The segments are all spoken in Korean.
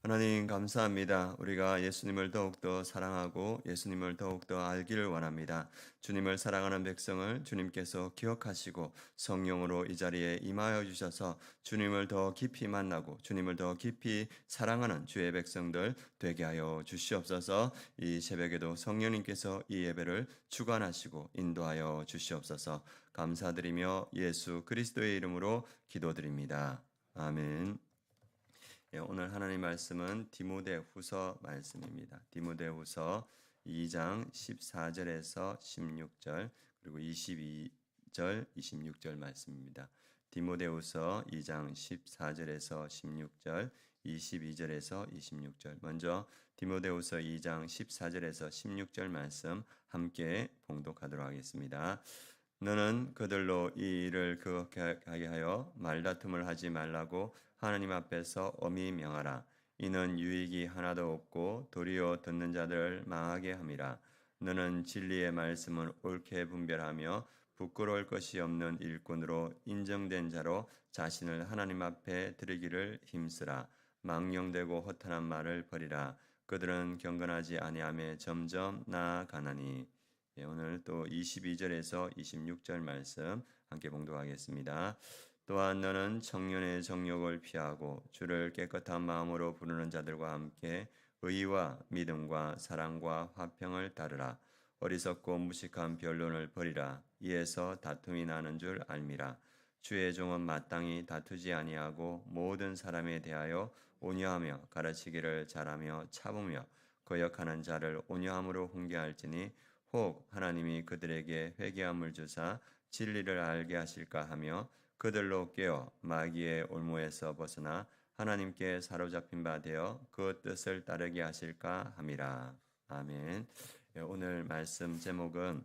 하나님 감사합니다. 우리가 예수님을 더욱더 사랑하고 예수님을 더욱더 알기를 원합니다. 주님을 사랑하는 백성을 주님께서 기억하시고 성령으로 이 자리에 임하여 주셔서 주님을 더 깊이 만나고 주님을 더 깊이 사랑하는 주의 백성들 되게 하여 주시옵소서. 이 새벽에도 성령님께서 이 예배를 주관하시고 인도하여 주시옵소서. 감사드리며 예수 그리스도의 이름으로 기도드립니다. 아멘. 오늘 하나님 말씀은 디모데후서 말씀입니다. 디모데후서 2장 14절에서 16절 그리고 22절, 26절 말씀입니다. 디모데후서 2장 14절에서 16절, 22절에서 26절. 먼저 디모데후서 2장 14절에서 16절 말씀 함께 봉독하도록 하겠습니다. 너는 그들로 이 일을 그하게 하여 말다툼을 하지 말라고 하나님 앞에서 엄히 명하라. 이는 유익이 하나도 없고 도리어 듣는 자들을 망하게 함이라. 너는 진리의 말씀을 옳게 분별하며 부끄러울 것이 없는 일꾼으로 인정된 자로 자신을 하나님 앞에 드리기를 힘쓰라. 망령되고 허탄한 말을 버리라. 그들은 경건하지 아니하며 점점 나아가나니. 오늘 또 22절에서 26절 말씀 함께 봉독하겠습니다. 또한 너는 청년의 정욕을 피하고 주를 깨끗한 마음으로 부르는 자들과 함께 의와 믿음과 사랑과 화평을 따르라. 어리석고 무식한 변론을 버리라. 이에서 다툼이 나는 줄 알미라. 주의 종은 마땅히 다투지 아니하고 모든 사람에 대하여 온유하며 가르치기를 잘하며 참으며 거역하는 자를 온유함으로 훈계할지니 혹 하나님이 그들에게 회개함을 주사 진리를 알게 하실까 하며 그들로 깨어 마귀의 올무에서 벗어나 하나님께 사로잡힌 바 되어 그 뜻을 따르게 하실까 함이라. 아멘. 오늘 말씀 제목은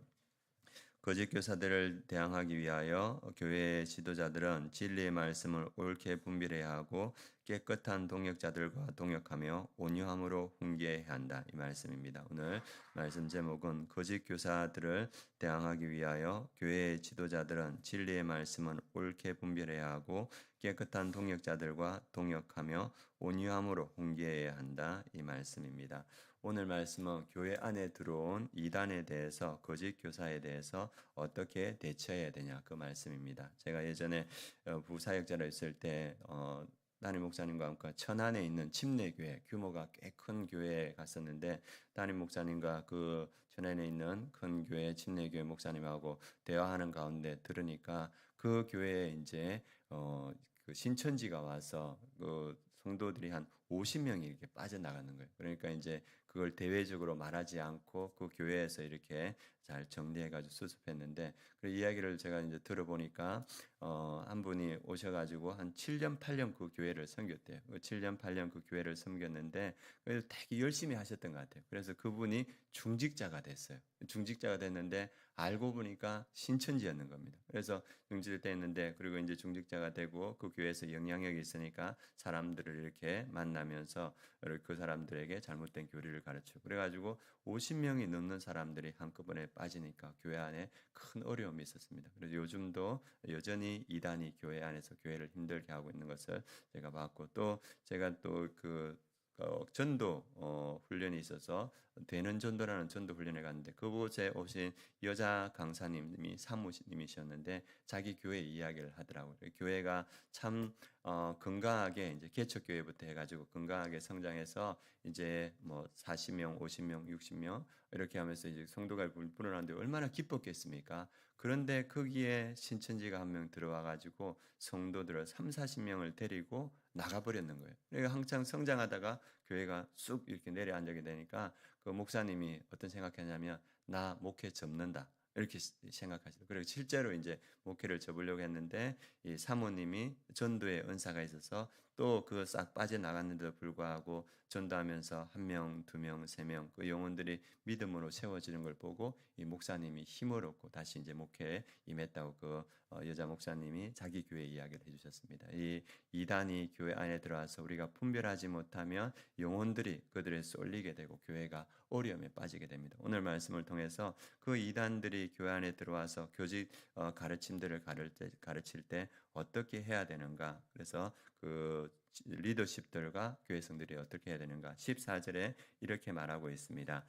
거짓 교사들을 대항하기 위하여 교회의 지도자들은 진리의 말씀을 옳게 분별해야 하고 깨끗한 동역자들과 동역하며 온유함으로 훈계해야 한다. 이 말씀입니다. 오늘 말씀 제목은 거짓 교사들을 대항하기 위하여 교회의 지도자들은 진리의 말씀을 옳게 분별해야 하고 깨끗한 동역자들과 동역하며 온유함으로 훈계해야 한다. 이 말씀입니다. 오늘 말씀은 교회 안에 들어온 이단에 대해서 거짓 교사에 대해서 어떻게 대처해야 되냐 그 말씀입니다. 제가 예전에 부사역자로 있을 때 담임 목사님과 함께 천안에 있는 침례교회 규모가 꽤 큰 교회에 갔었는데 담임 목사님과 그 천안에 있는 큰 교회 침례교회 목사님하고 대화하는 가운데 들으니까 그 교회에 이제 그 신천지가 와서 그 성도들이 한 50명이 이렇게 빠져나가는 거예요. 그러니까 이제 그걸 대외적으로 말하지 않고 그 교회에서 이렇게 잘 정리해가지고 수습했는데 그 이야기를 제가 이제 들어보니까 한 분이 오셔가지고 한 7년 8년 그 교회를 섬겼대요. 그 7년 8년 그 교회를 섬겼는데 그래서 되게 열심히 하셨던 것 같아요. 그래서 그분이 중직자가 됐어요. 중직자가 됐는데 알고 보니까 신천지였는 겁니다. 그래서 중직됐는데 그리고 이제 중직자가 되고 그 교회에서 영향력이 있으니까 사람들을 이렇게 만나면서 그 사람들에게 잘못된 교리를 가르치고 그래가지고 50명이 넘는 사람들이 한꺼번에 빠지니까 교회 안에 큰 어려움이 있었습니다. 그래서 요즘도 여전히 이단이 교회 안에서 교회를 힘들게 하고 있는 것을 제가 봤고 또 제가 또그 전도 훈련이 있어서 되는 전도라는 전도 훈련에 갔는데 그곳에 오신 여자 강사님이 사모님이셨는데 자기 교회 이야기를 하더라고요. 교회가 참 건강하게 이제 개척교회부터 해가지고 건강하게 성장해서 이제 뭐 40명, 50명, 60명 이렇게 하면서 이제 성도가 불어나는데 얼마나 기뻤겠습니까? 그런데 거기에 신천지가 한 명 들어와가지고 성도들을 3, 40명을 데리고 나가버렸는 거예요. 그러니까 한창 성장하다가 교회가 쑥 이렇게 내려앉게 되니까 그 목사님이 어떤 생각했냐면 나 목회 접는다. 이렇게 생각하시죠. 그리고 실제로 이제 목회를 접으려고 했는데 이 사모님이 전도의 은사가 있어서 또 그 싹 빠져나갔는데도 불구하고 전도하면서 한 명, 두 명, 세 명 그 영혼들이 믿음으로 세워지는 걸 보고 이 목사님이 힘을 얻고 다시 이제 목회에 임했다고 그 여자 목사님이 자기 교회 이야기를 해주셨습니다. 이 이단이 교회 안에 들어와서 우리가 분별하지 못하면 영혼들이 그들에 쏠리게 되고 교회가 어려움에 빠지게 됩니다. 오늘 말씀을 통해서 그 이단들이 교회 안에 들어와서 교직 가르침들을 가르칠 때 어떻게 해야 되는가? 그래서 그 리더십들과 교회 성들이 어떻게 해야 되는가? 14절에 이렇게 말하고 있습니다.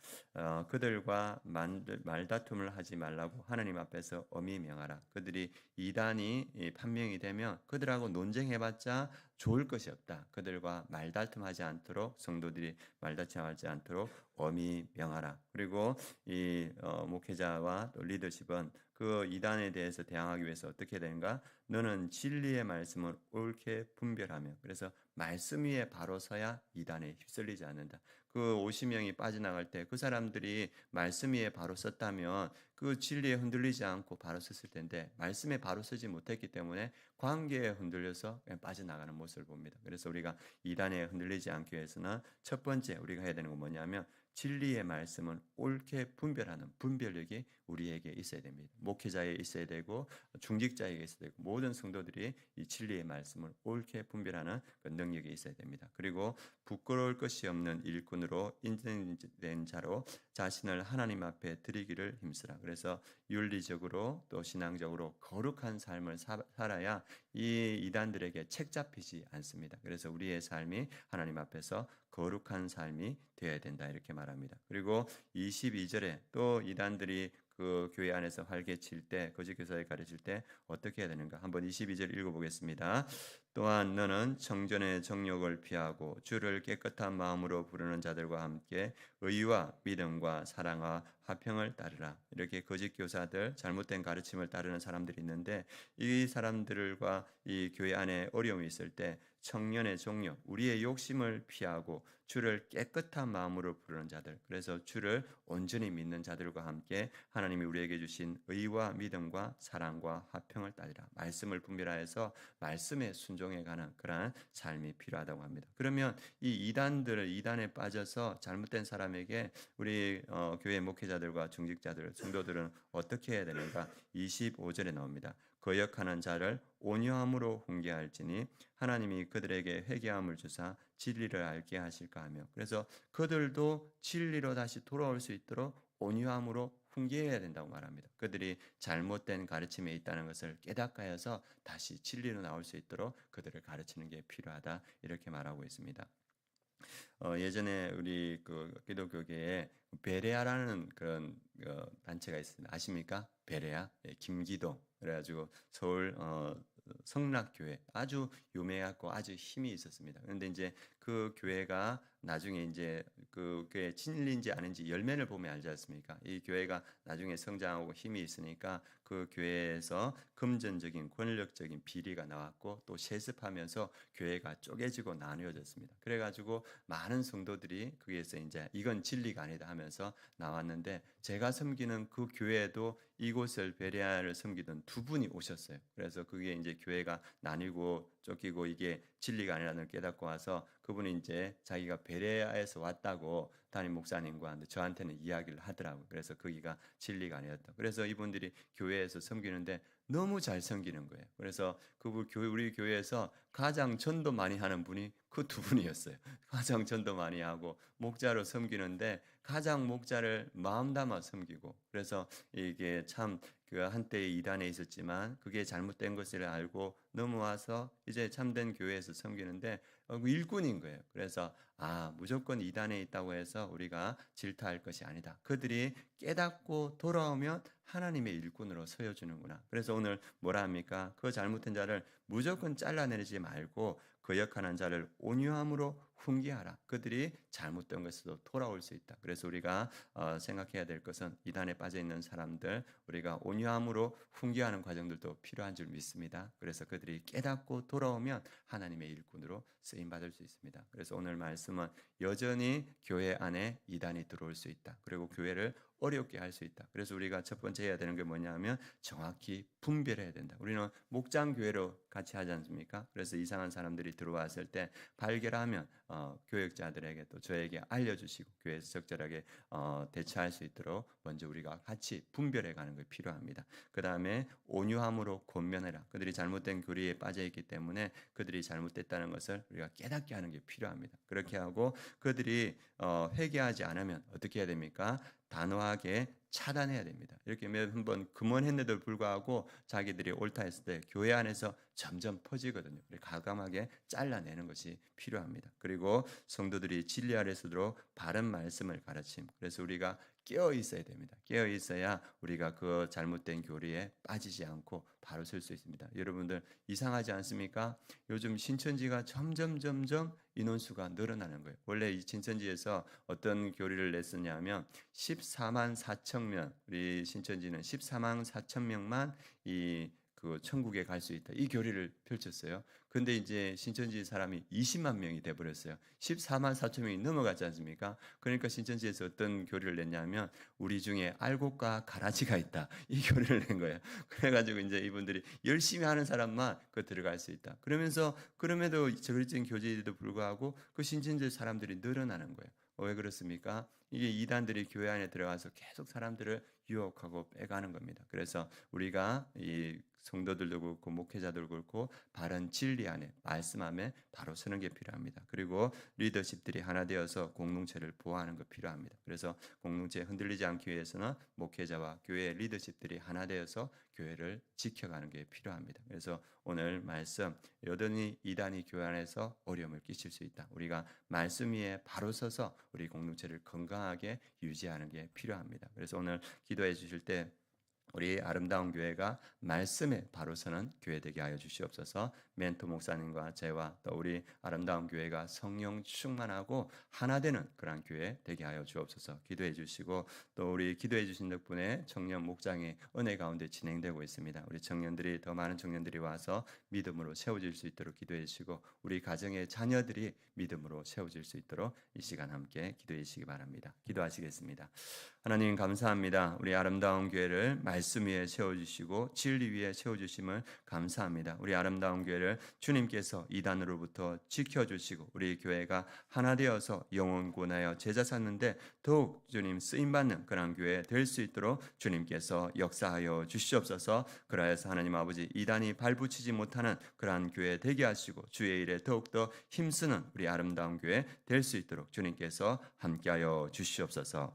그들과 말다툼을 하지 말라고 하나님 앞에서 엄히 명하라. 그들이 이단이 판명이 되면 그들하고 논쟁해봤자 좋을 것이 없다. 그들과 말다툼하지 않도록, 성도들이 말다툼하지 않도록 엄히 명하라. 그리고 이 목회자와 또 리더십은 그 이단에 대해서 대항하기 위해서 어떻게 되는가? 너는 진리의 말씀을 옳게 분별하며, 그래서 말씀 위에 바로 서야 이단에 휩쓸리지 않는다. 그 50명이 빠져나갈 때 그 사람들이 말씀 위에 바로 섰다면 그 진리에 흔들리지 않고 바로 섰을 텐데, 말씀에 바로 서지 못했기 때문에 관계에 흔들려서 그냥 빠져나가는 모습을 봅니다. 그래서 우리가 이단에 흔들리지 않기 위해서는 첫 번째 우리가 해야 되는 건 뭐냐면, 진리의 말씀은 옳게 분별하는 분별력이 우리에게 있어야 됩니다. 목회자에 있어야 되고 중직자에게 있어야 되고 모든 성도들이 이 진리의 말씀을 옳게 분별하는 그 능력이 있어야 됩니다. 그리고 부끄러울 것이 없는 일꾼으로 인정된 자로 자신을 하나님 앞에 드리기를 힘쓰라. 그래서 윤리적으로 또 신앙적으로 거룩한 삶을 살아야 이 이단들에게 책 잡히지 않습니다. 그래서 우리의 삶이 하나님 앞에서 거룩한 삶이 되어야 된다, 이렇게 말합니다. 그리고 22절에 또 이단들이 그 교회 안에서 활개칠 때, 거짓 교사에 가르칠 때 어떻게 해야 되는가? 한번 22절 읽어보겠습니다. 또한 너는 청전의 정욕을 피하고 주를 깨끗한 마음으로 부르는 자들과 함께 의와 믿음과 사랑과 화평을 따르라. 이렇게 거짓 교사들, 잘못된 가르침을 따르는 사람들이 있는데, 이 사람들과 이 교회 안에 어려움이 있을 때 청년의 정욕, 우리의 욕심을 피하고 주를 깨끗한 마음으로 부르는 자들, 그래서 주를 온전히 믿는 자들과 함께 하나님이 우리에게 주신 의와 믿음과 사랑과 화평을 따르라. 말씀을 분별하여서 말씀에 순종해가는 그러한 삶이 필요하다고 합니다. 그러면 이 이단에 빠져서 잘못된 사람에게 우리 교회 목회자들과 중직자들, 성도들은 어떻게 해야 되는가? 25절에 나옵니다. 거역하는 자를 온유함으로 훈계할지니 하나님이 그들에게 회개함을 주사 진리를 알게 하실까 하며, 그래서 그들도 진리로 다시 돌아올 수 있도록 온유함으로 훈계해야 된다고 말합니다. 그들이 잘못된 가르침에 있다는 것을 깨닫게 해서 다시 진리로 나올 수 있도록 그들을 가르치는 게 필요하다, 이렇게 말하고 있습니다. 예전에 우리 그 기독교계에 베레아라는 그런 단체가 있습니다. 아십니까? 베레아, 김기동. 그래가지고 서울 성락교회 아주 유명하고 아주 힘이 있었습니다. 그런데 이제 그 교회가 나중에 이제 그 교회 진리인지 아닌지 열매를 보면 알지 않습니까? 이 교회가 나중에 성장하고 힘이 있으니까 그 교회에서 금전적인 권력적인 비리가 나왔고 또 세습하면서 교회가 쪼개지고 나누어졌습니다. 그래가지고 많은 성도들이 거기에서 이제 이건 진리가 아니다 하면서 나왔는데, 제가 섬기는 그 교회에도 이곳을 베레아를 섬기던 두 분이 오셨어요. 그래서 그게 이제 교회가 나뉘고 쫓기고 이게 진리가 아니라는 걸 깨닫고 와서 그분이 이제 자기가 베레아에서 왔다고 담임 목사님과 저한테는 이야기를 하더라고요. 그래서 거기가 진리가 아니었다. 그래서 이분들이 교회에서 섬기는데 너무 잘 섬기는 거예요. 그래서 우리 교회에서 가장 전도 많이 하는 분이 그 두 분이었어요. 가장 전도 많이 하고 목자로 섬기는데 가장 목자를 마음 담아 섬기고, 그래서 이게 참 그 한때 이단에 있었지만 그게 잘못된 것을 알고 넘어와서 이제 참된 교회에서 섬기는데 일꾼인 거예요. 그래서 무조건 이단에 있다고 해서 우리가 질타할 것이 아니다. 그들이 깨닫고 돌아오면 하나님의 일꾼으로 서여주는구나. 그래서 오늘 뭐라 합니까? 그 잘못된 자를 무조건 잘라내지 말고 거역하는 자를 온유함으로 훈계하라. 그들이 잘못된 것에도 돌아올 수 있다. 그래서 우리가 생각해야 될 것은 이단에 빠져 있는 사람들, 우리가 온유함으로 훈계하는 과정들도 필요한 줄 믿습니다. 그래서 그들이 깨닫고 돌아오면 하나님의 일꾼으로 쓰임 받을 수 있습니다. 그래서 오늘 말씀은 여전히 교회 안에 이단이 들어올 수 있다. 그리고 교회를 어렵게 할 수 있다. 그래서 우리가 첫 번째 해야 되는 게 뭐냐면 정확히 분별해야 된다. 우리는 목장 교회로 같이 하지 않습니까? 그래서 이상한 사람들이 들어왔을 때 발견하면 교역자들에게 또 저에게 알려주시고 교회에서 적절하게 대처할 수 있도록 먼저 우리가 같이 분별해가는 게 필요합니다. 그 다음에 온유함으로 권면해라. 그들이 잘못된 교리에 빠져있기 때문에 그들이 잘못됐다는 것을 우리가 깨닫게 하는 게 필요합니다. 그렇게 하고 그들이 회개하지 않으면 어떻게 해야 됩니까? 단호하게 차단해야 됩니다. 이렇게 몇 번 금원했는데도 불구하고 자기들이 옳다 했을 때 교회 안에서 점점 퍼지거든요. 과감하게 잘라내는 것이 필요합니다. 그리고 성도들이 진리 아래서도 바른 말씀을 가르침. 그래서 우리가 깨어 있어야 됩니다. 깨어 있어야 우리가 그 잘못된 교리에 빠지지 않고 바로 설 수 있습니다. 여러분들 이상하지 않습니까? 요즘 신천지가 점점 인원수가 늘어나는 거예요. 원래 이 신천지에서 어떤 교리를 냈었냐면 14만 4천 명, 우리 신천지는 14만 4천 명만 그 천국에 갈 수 있다. 이 교리를 펼쳤어요. 근데 이제 신천지 사람이 20만 명이 돼 버렸어요. 14만 4천 명이 넘어갔지 않습니까? 그러니까 신천지에서 어떤 교리를 냈냐면 우리 중에 알곡과 가라지가 있다. 이 교리를 낸 거예요. 그래 가지고 이제 이분들이 열심히 하는 사람만 그 들어갈 수 있다. 그러면서 그럼에도 저글진 교제에도 불구하고 그 신천지 사람들이 늘어나는 거예요. 왜 그렇습니까? 이게 이단들이 교회 안에 들어가서 계속 사람들을 유혹하고 빼가는 겁니다. 그래서 우리가 이 성도들도 그렇고 목회자들도 그렇고 바른 진리 안에 말씀 안에 바로 서는 게 필요합니다. 그리고 리더십들이 하나 되어서 공동체를 보호하는 것 필요합니다. 그래서 공동체 흔들리지 않기 위해서는 목회자와 교회 리더십들이 하나 되어서 교회를 지켜가는 게 필요합니다. 그래서 오늘 말씀 여전히 이단이 교회 안에서 어려움을 끼칠 수 있다. 우리가 말씀 위에 바로 서서 우리 공동체를 건강하게 유지하는 게 필요합니다. 그래서 오늘 기도해 주실 때 우리 아름다운 교회가 말씀에 바로 서는 교회 되게 하여 주시옵소서. 멘토 목사님과 저와 또 우리 아름다운 교회가 성령 충만하고 하나 되는 그런 교회 되게 하여 주옵소서. 기도해 주시고 또 우리 기도해 주신 덕분에 청년 목장의 은혜 가운데 진행되고 있습니다. 우리 청년들이 더 많은 청년들이 와서 믿음으로 세워질 수 있도록 기도해 주시고 우리 가정의 자녀들이 믿음으로 세워질 수 있도록 이 시간 함께 기도해 주시기 바랍니다. 기도하시겠습니다. 하나님 감사합니다. 우리 아름다운 교회를 말씀 위에 세워주시고 진리 위에 세워주심을 감사합니다. 우리 아름다운 교회를 주님께서 이단으로부터 지켜주시고 우리 교회가 하나 되어서 영혼 구원하여 제자 삼는데 더욱 주님 쓰임받는 그런 교회 될 수 있도록 주님께서 역사하여 주시옵소서. 그러해서 하나님 아버지 이단이 발붙이지 못하는 그러한 교회 되게 하시고 주의 일에 더욱더 힘쓰는 우리 아름다운 교회 될 수 있도록 주님께서 함께하여 주시옵소서.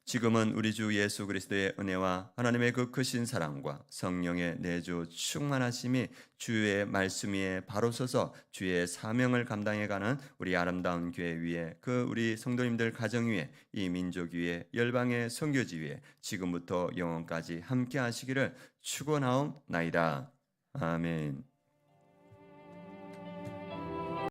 지금은 우리 주 예수 그리스도의 은혜와 하나님의 그 크신 사랑과 성령의 내주 충만하심이 주의 말씀 위에 바로 서서 주의 사명을 감당해가는 우리 아름다운 교회 위에 그 우리 성도님들 가정 위에 이 민족 위에 열방의 선교지 위에 지금부터 영원까지 함께 하시기를 축원하옵나이다. 아멘.